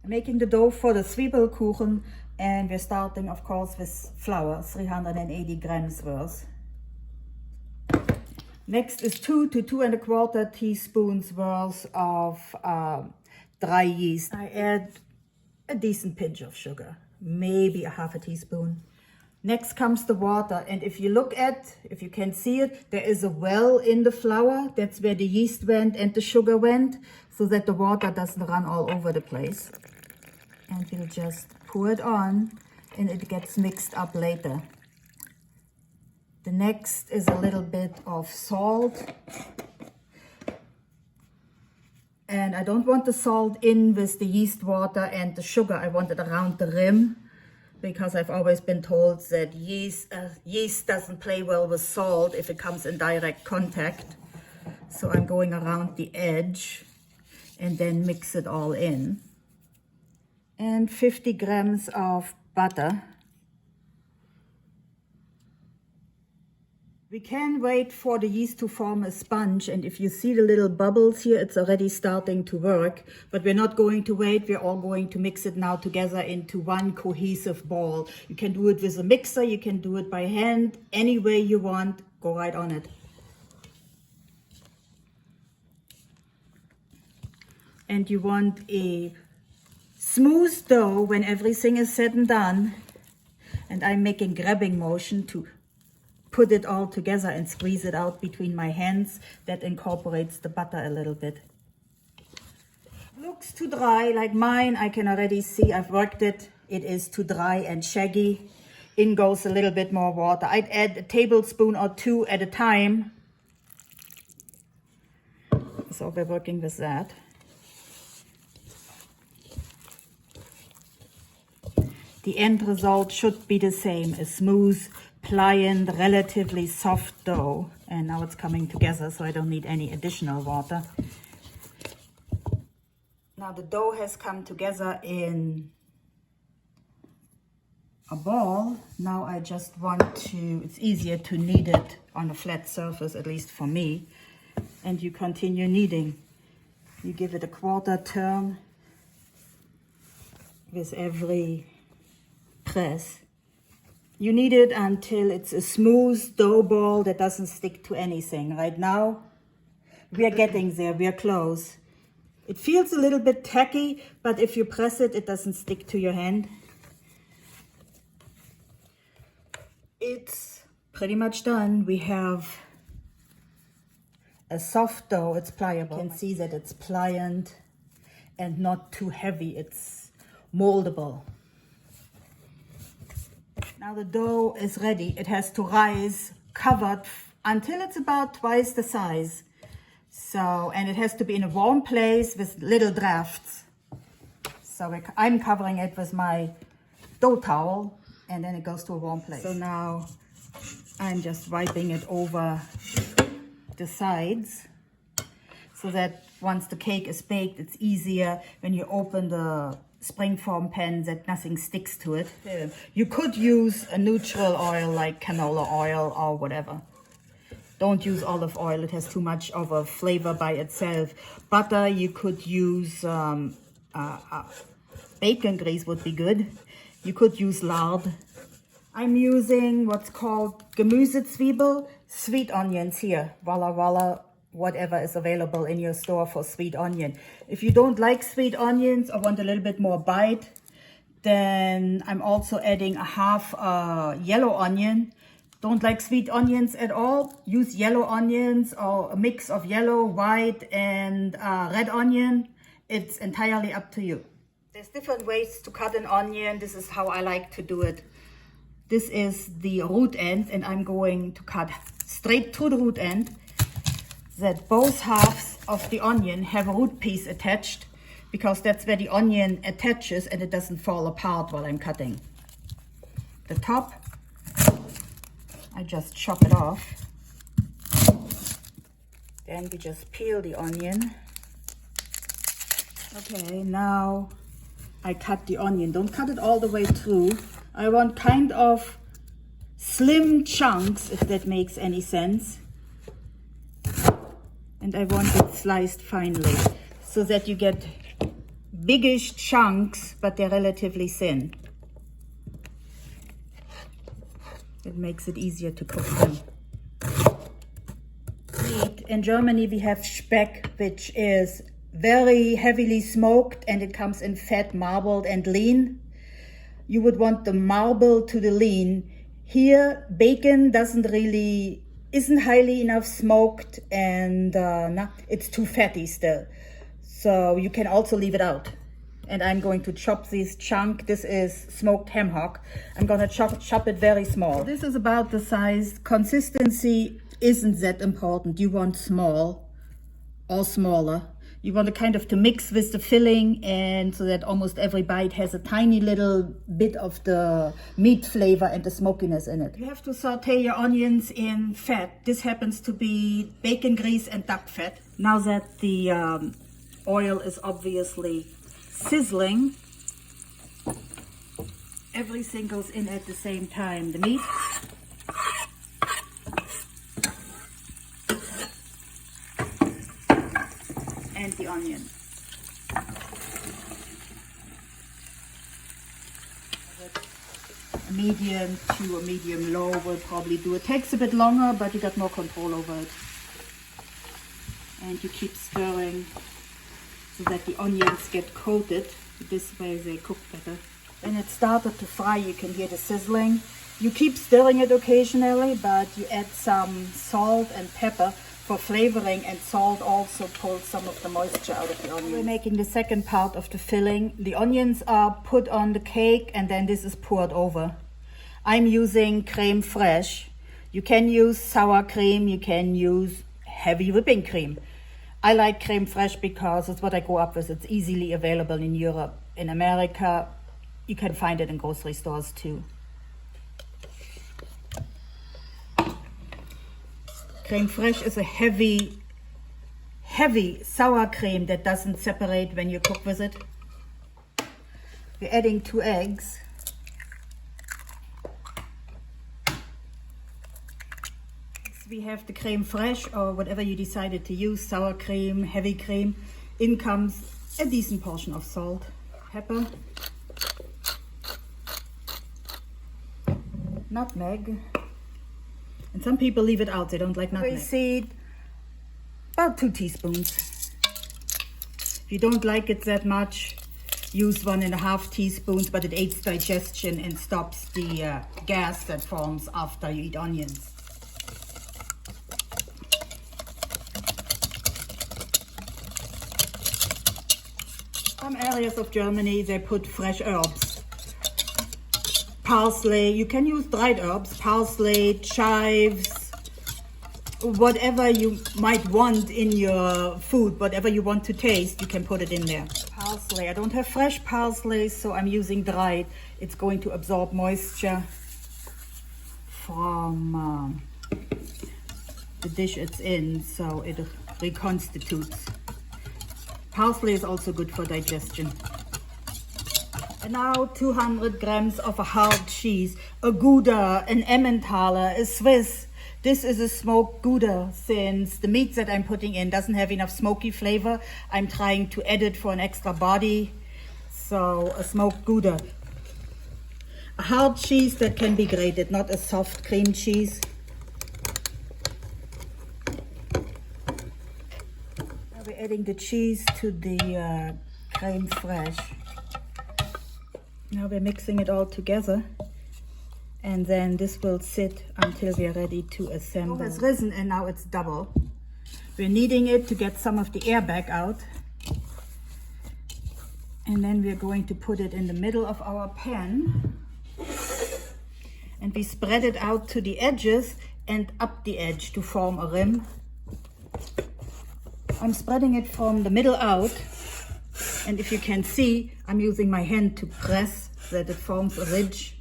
I'm making the dough for the Zwiebelkuchen, and we're starting, of course, with flour, 380 grams worth. Next is 2 to 2 1/4 teaspoons worth of dry yeast. I add a decent pinch of sugar, maybe a half a teaspoon. Next comes the water, and if you can see it, there is a well in the flour. That's where the yeast went and the sugar went, so that the water doesn't run all over the place. And we'll just pour it on, and it gets mixed up later. The next is a little bit of salt. And I don't want the salt in with the yeast water and the sugar. I want it around the rim, because I've always been told that yeast doesn't play well with salt if it comes in direct contact. So I'm going around the edge and then mix it all in. And 50 grams of butter. We can wait for the yeast to form a sponge, and if you see the little bubbles here, it's already starting to work. But we're not going to wait, we're all going to mix it now together into one cohesive ball. You can do it with a mixer, you can do it by hand, any way you want, go right on it. And you want a smooth dough when everything is said and done. And I'm making grabbing motion to put it all together and squeeze it out between my hands. That incorporates the butter a little bit. Looks too dry, like mine. I can already see I've worked it. It is too dry and shaggy. In goes a little bit more water. I'd add a tablespoon or 2 at a time. So we're working with that. The end result should be the same, a smooth, pliant, relatively soft dough. And now it's coming together, so I don't need any additional water. Now the dough has come together in a ball. Now I just want to, it's easier to knead it on a flat surface, at least for me. And you continue kneading. You give it a quarter turn with every press. You knead it until it's a smooth dough ball that doesn't stick to anything. Right now, we are getting there, we are close. It feels a little bit tacky, but if you press it, it doesn't stick to your hand. It's pretty much done. We have a soft dough, it's pliable. You can see that it's pliant and not too heavy, it's moldable. Now the dough is ready. It has to rise covered until it's about twice the size. So, and it has to be in a warm place with little drafts. So I'm covering it with my dough towel, and then it goes to a warm place. So now I'm just wiping it over the sides, so that once the cake is baked, it's easier when you open the springform pan that nothing sticks to it. You could use a neutral oil like canola oil or whatever. Don't use olive oil, it has too much of a flavor by itself. Butter, you could use bacon grease would be good. You could use lard. I'm using what's called Gemüsezwiebel, sweet onions here. Walla walla, whatever is available in your store for sweet onion. If you don't like sweet onions or want a little bit more bite, then I'm also adding a half yellow onion. Don't like sweet onions at all? Use yellow onions or a mix of yellow, white and red onion. It's entirely up to you. There's different ways to cut an onion. This is how I like to do it. This is the root end, and I'm going to cut straight through the root end, that both halves of the onion have a root piece attached, because that's where the onion attaches and it doesn't fall apart while I'm cutting. The top, I just chop it off. Then we just peel the onion. Okay, now I cut the onion. Don't cut it all the way through. I want kind of slim chunks, if that makes any sense. And I want it sliced finely, so that you get biggish chunks, but they're relatively thin. It makes it easier to cook them. Meat. In Germany we have Speck, which is very heavily smoked and it comes in fat, marbled and lean. You would want the marble to the lean. Here, bacon isn't highly enough smoked, and it's too fatty still. So you can also leave it out. And I'm going to chop these chunks. This is smoked ham hock. I'm gonna chop it very small. This is about the size. Consistency isn't that important. You want small or smaller. You want to mix with the filling, and so that almost every bite has a tiny little bit of the meat flavor and the smokiness in it. You have to saute your onions in fat. This happens to be bacon grease and duck fat. Now that the oil is obviously sizzling, everything goes in at the same time. The meat, and the onion. A medium to a medium low will probably do. It takes a bit longer, but you got more control over it. And you keep stirring so that the onions get coated. This way they cook better. When it started to fry, you can hear the sizzling. You keep stirring it occasionally, but you add some salt and pepper for flavoring, and salt also pulls some of the moisture out of the onion. We're making the second part of the filling. The onions are put on the cake and then this is poured over. I'm using creme fraiche. You can use sour cream, you can use heavy whipping cream. I like creme fraiche because it's what I grew up with. It's easily available in Europe. In America, you can find it in grocery stores too. Creme fraiche is a heavy sour cream that doesn't separate when you cook with it. We're adding 2 eggs. We have the creme fraiche, or whatever you decided to use, sour cream, heavy cream. In comes a decent portion of salt, pepper, nutmeg. And some people leave it out, they don't like nutmeg. Seed, about 2 teaspoons. If you don't like it that much, use 1.5 teaspoons, but it aids digestion and stops the gas that forms after you eat onions. Some areas of Germany, they put fresh herbs. Parsley, you can use dried herbs, parsley, chives, whatever you might want in your food, whatever you want to taste, you can put it in there. Parsley, I don't have fresh parsley, so I'm using dried. It's going to absorb moisture from the dish it's in, so it reconstitutes. Parsley is also good for digestion. And now 200 grams of a hard cheese, a Gouda, an Emmentaler, a Swiss. This is a smoked Gouda. Since the meat that I'm putting in doesn't have enough smoky flavor, I'm trying to add it for an extra body. So a smoked Gouda. A hard cheese that can be grated, not a soft cream cheese. Now we're adding the cheese to the creme fraiche. Now we're mixing it all together, and then this will sit until we are ready to assemble. It has risen and now it's double. We're kneading it to get some of the air back out. And then we're going to put it in the middle of our pan. And we spread it out to the edges and up the edge to form a rim. I'm spreading it from the middle out. And if you can see, I'm using my hand to press so that it forms a ridge.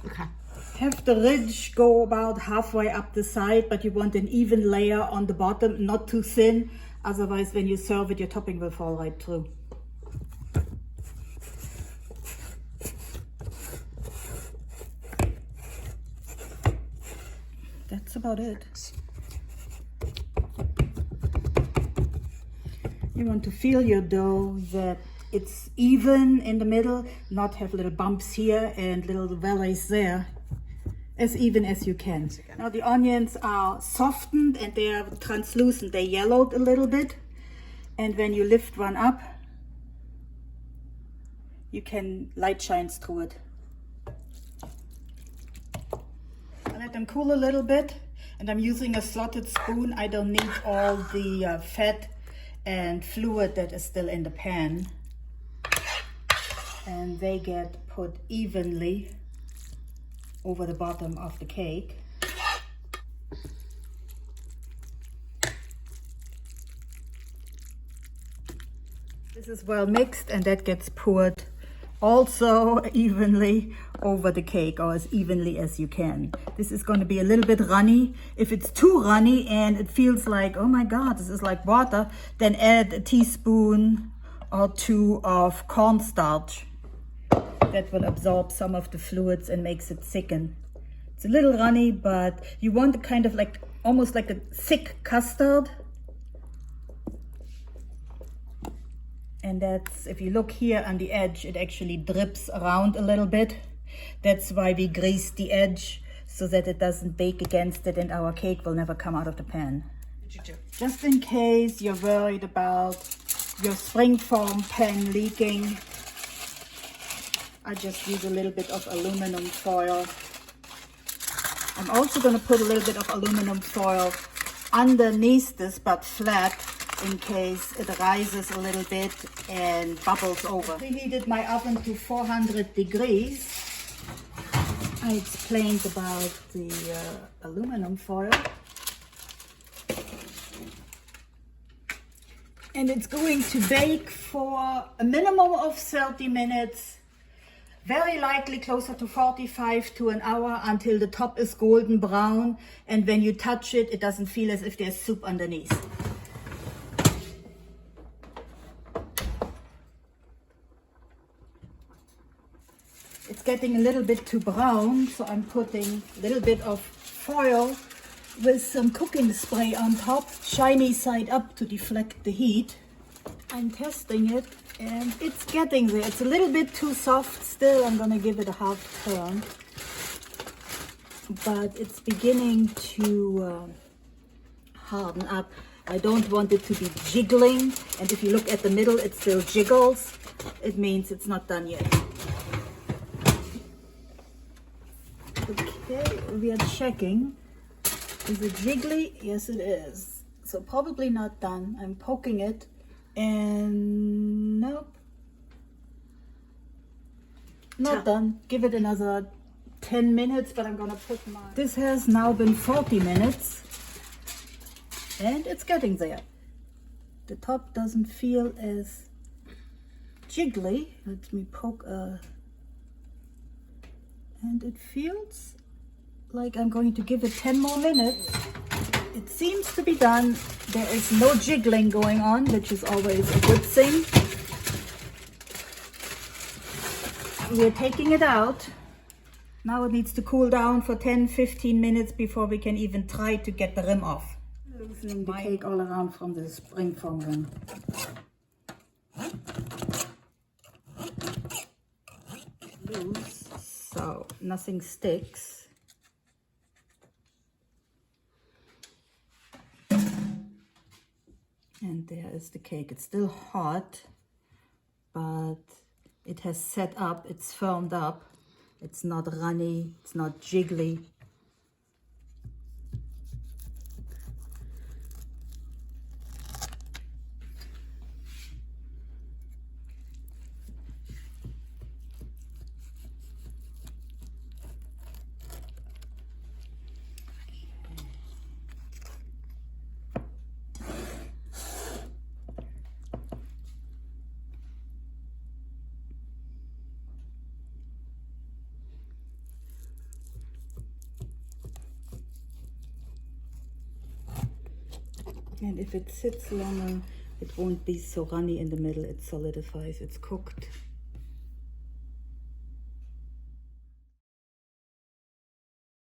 Okay. Have the ridge go about halfway up the side, but you want an even layer on the bottom, not too thin. Otherwise, when you serve it, your topping will fall right through. That's about it. You want to feel your dough that it's even in the middle, not have little bumps here and little valleys there. As even as you can. Now the onions are softened and they are translucent. They yellowed a little bit. And when you lift one up, you can light shines through it. I let them cool a little bit. And I'm using a slotted spoon. I don't need all the fat and fluid that is still in the pan. And they get put evenly over the bottom of the cake. This is well mixed and that gets poured also evenly over the cake, or as evenly as you can. This is going to be a little bit runny. If it's too runny and it feels like, oh my God, this is like water, then add a teaspoon or two of cornstarch. That will absorb some of the fluids and makes it thicken. It's a little runny, but you want a kind of like, almost like a thick custard. And that's, if you look here on the edge, it actually drips around a little bit. That's why we grease the edge, so that it doesn't bake against it and our cake will never come out of the pan. Just in case you're worried about your springform pan leaking, I just use a little bit of aluminum foil. I'm also going to put a little bit of aluminum foil underneath this, but flat, in case it rises a little bit and bubbles over. I preheated my oven to 400 degrees. I explained about the aluminum foil. And it's going to bake for a minimum of 30 minutes. Very likely closer to 45 to an hour, until the top is golden brown, and when you touch it, it doesn't feel as if there's soup underneath. It's getting a little bit too brown, so I'm putting a little bit of foil with some cooking spray on top, shiny side up to deflect the heat. I'm testing it and it's getting there. It's a little bit too soft still. I'm gonna give it a half turn, but it's beginning to harden up. I don't want it to be jiggling, and if you look at the middle, it still jiggles. It means it's not done yet. Okay, we are checking. Is it jiggly? Yes, it is. So probably not done. I'm poking it and nope, not done. Give it another 10 minutes, but I'm gonna put this has now been 40 minutes and it's getting there. The top doesn't feel as jiggly. Let me poke and it feels like I'm going to give it 10 more minutes. It seems to be done. There is no jiggling going on, which is always a good thing. We're taking it out. Now it needs to cool down for 10-15 minutes before we can even try to get the rim off. Loosening the cake all around from the springform rim. Loose, so nothing sticks. And there is the cake. It's still hot, but it has set up, it's firmed up. It's not runny, it's not jiggly. And if it sits longer, it won't be so runny in the middle. It solidifies, it's cooked.